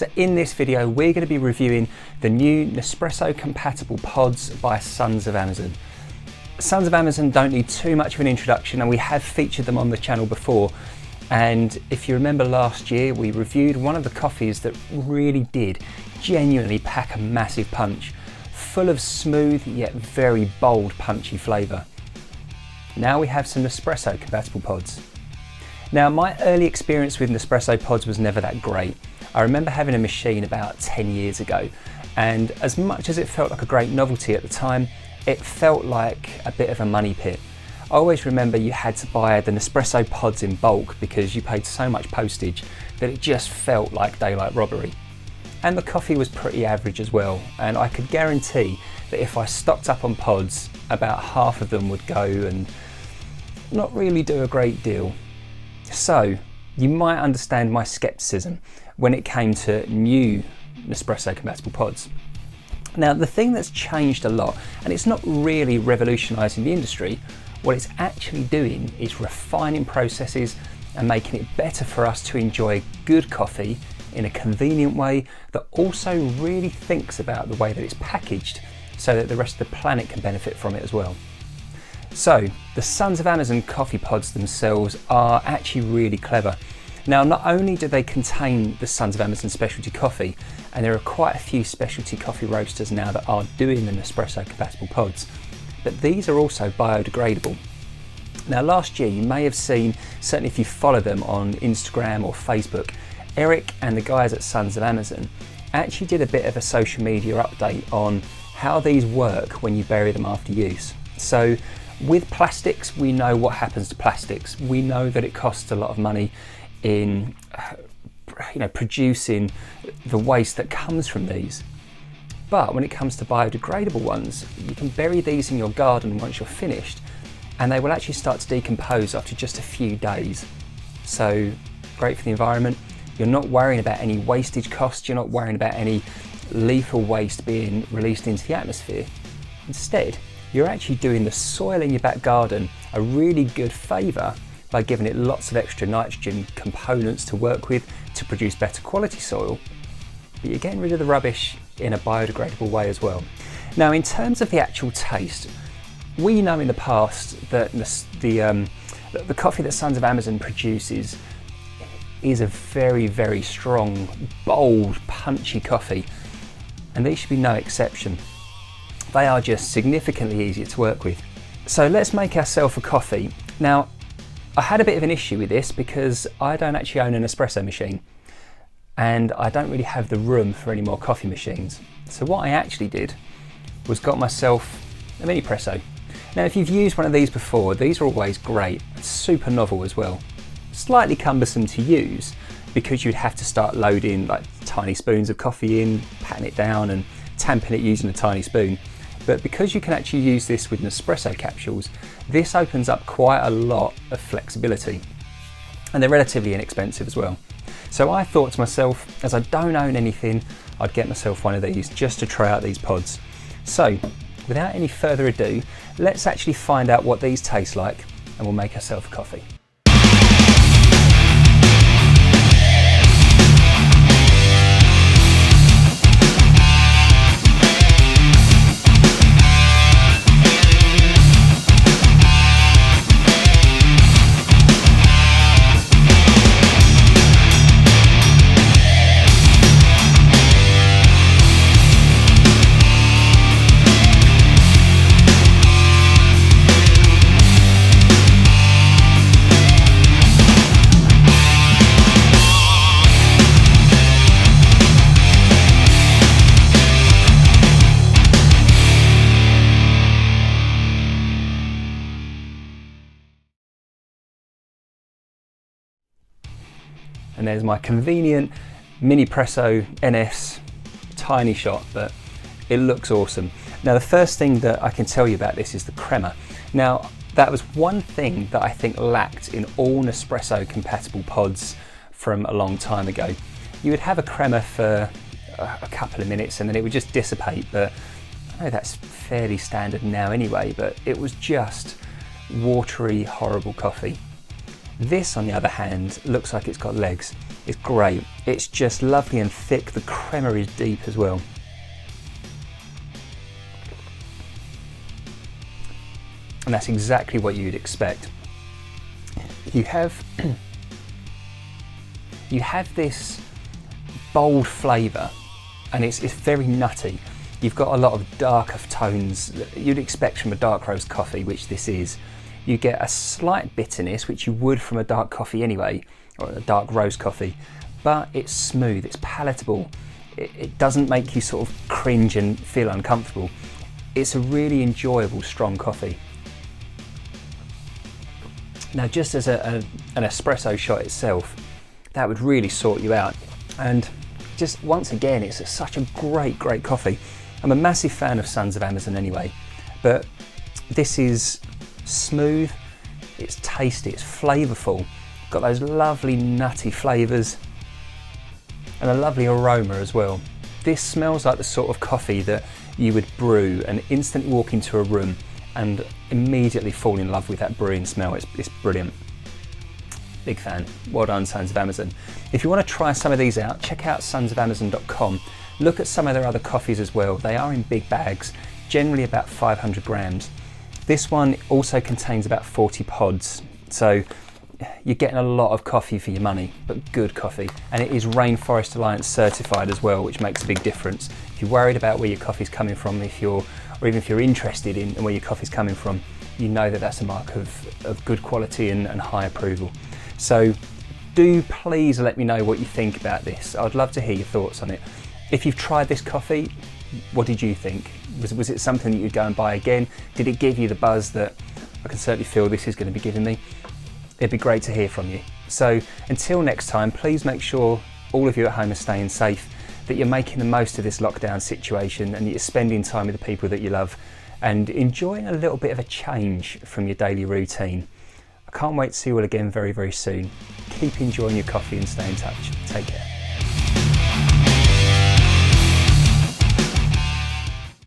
So in this video, we're going to be reviewing the new Nespresso compatible pods by Sons of Amazon. Sons of Amazon don't need too much of an introduction, and we have featured them on the channel before. And if you remember last year, we reviewed one of the coffees that really did genuinely pack a massive punch, full of smooth yet very bold punchy flavour. Now we have some Nespresso compatible pods. Now, my early experience with Nespresso pods was never that great. I remember having a machine about 10 years ago, and as much as it felt like a great novelty at the time, it felt like a bit of a money pit. I always remember you had to buy the Nespresso pods in bulk because you paid so much postage that it just felt like daylight robbery. And the coffee was pretty average as well, and I could guarantee that if I stocked up on pods, about half of them would go and not really do a great deal. So you might understand my skepticism when it came to new Nespresso compatible pods. Now, the thing that's changed a lot, and it's not really revolutionising the industry, what it's actually doing is refining processes and making it better for us to enjoy good coffee in a convenient way that also really thinks about the way that it's packaged so that the rest of the planet can benefit from it as well. So, the Sons of Amazon coffee pods themselves are actually really clever. Now, not only do they contain the Sons of Amazon specialty coffee, and there are quite a few specialty coffee roasters now that are doing the Nespresso compatible pods, but these are also biodegradable. Now, last year you may have seen, certainly if you follow them on Instagram or Facebook, Eric and the guys at Sons of Amazon actually did a bit of a social media update on how these work when you bury them after use. So with plastics, we know what happens to plastics. We know that it costs a lot of money in producing the waste that comes from these. But when it comes to biodegradable ones, you can bury these in your garden once you're finished, and they will actually start to decompose after just a few days. So great for the environment. You're not worrying about any wastage costs. You're not worrying about any lethal waste being released into the atmosphere. Instead, you're actually doing the soil in your back garden a really good favour by giving it lots of extra nitrogen components to work with to produce better quality soil, but you're getting rid of the rubbish in a biodegradable way as well. Now, in terms of the actual taste, we know in the past that the coffee that Sons of Amazon produces is a very, very strong, bold, punchy coffee, and these should be no exception. They are just significantly easier to work with. So let's make ourselves a coffee. Now, I had a bit of an issue with this because I don't actually own an espresso machine, and I don't really have the room for any more coffee machines. So what I actually did was got myself a Minipresso. Now, if you've used one of these before, these are always great, super novel as well. Slightly cumbersome to use because you'd have to start loading like tiny spoons of coffee in, patting it down and tamping it using a tiny spoon. But because you can actually use this with Nespresso capsules, this opens up quite a lot of flexibility, and they're relatively inexpensive as well. So I thought to myself, as I don't own anything, I'd get myself one of these just to try out these pods. So without any further ado, let's actually find out what these taste like, and we'll make ourselves a coffee. And there's my convenient Minipresso NS tiny shot, but it looks awesome. Now, the first thing that I can tell you about this is the crema. Now, that was one thing that I think lacked in all Nespresso compatible pods from a long time ago. You would have a crema for a couple of minutes and then it would just dissipate, but I know that's fairly standard now anyway, but it was just watery, horrible coffee. This, on the other hand, looks like it's got legs. It's great. It's just lovely and thick. The crema is deep as well. And that's exactly what you'd expect. You have this bold flavour, and it's very nutty. You've got a lot of darker tones that you'd expect from a dark roast coffee, which this is. You get a slight bitterness, which you would from a dark coffee anyway, or a dark roast coffee, but it's smooth, it's palatable. It doesn't make you sort of cringe and feel uncomfortable. It's a really enjoyable, strong coffee. Now, just as an espresso shot itself, that would really sort you out. And just once again, it's such a great coffee. I'm a massive fan of Sons of Amazon anyway, but this is smooth, it's tasty, it's flavourful, got those lovely nutty flavours and a lovely aroma as well. This smells like the sort of coffee that you would brew and instantly walk into a room and immediately fall in love with that brewing smell. It's brilliant. Big fan. Well done, Sons of Amazon. If you want to try some of these out, check out sonsofamazon.com. Look at some of their other coffees as well. They are in big bags, generally about 500 grams. This one also contains about 40 pods, so you're getting a lot of coffee for your money, but good coffee. And it is Rainforest Alliance certified as well, which makes a big difference. If you're worried about where your coffee's coming from, or even if you're interested in where your coffee's coming from, you know that that's a mark of good quality and high approval. So do please let me know what you think about this. I'd love to hear your thoughts on it. If you've tried this coffee, what did you think? Was it something that you'd go and buy again? Did it give you the buzz that I can certainly feel this is going to be giving me? It'd be great to hear from you. So until next time, please make sure all of you at home are staying safe, that you're making the most of this lockdown situation and that you're spending time with the people that you love and enjoying a little bit of a change from your daily routine. I can't wait to see you all again very, very soon. Keep enjoying your coffee and stay in touch. Take care.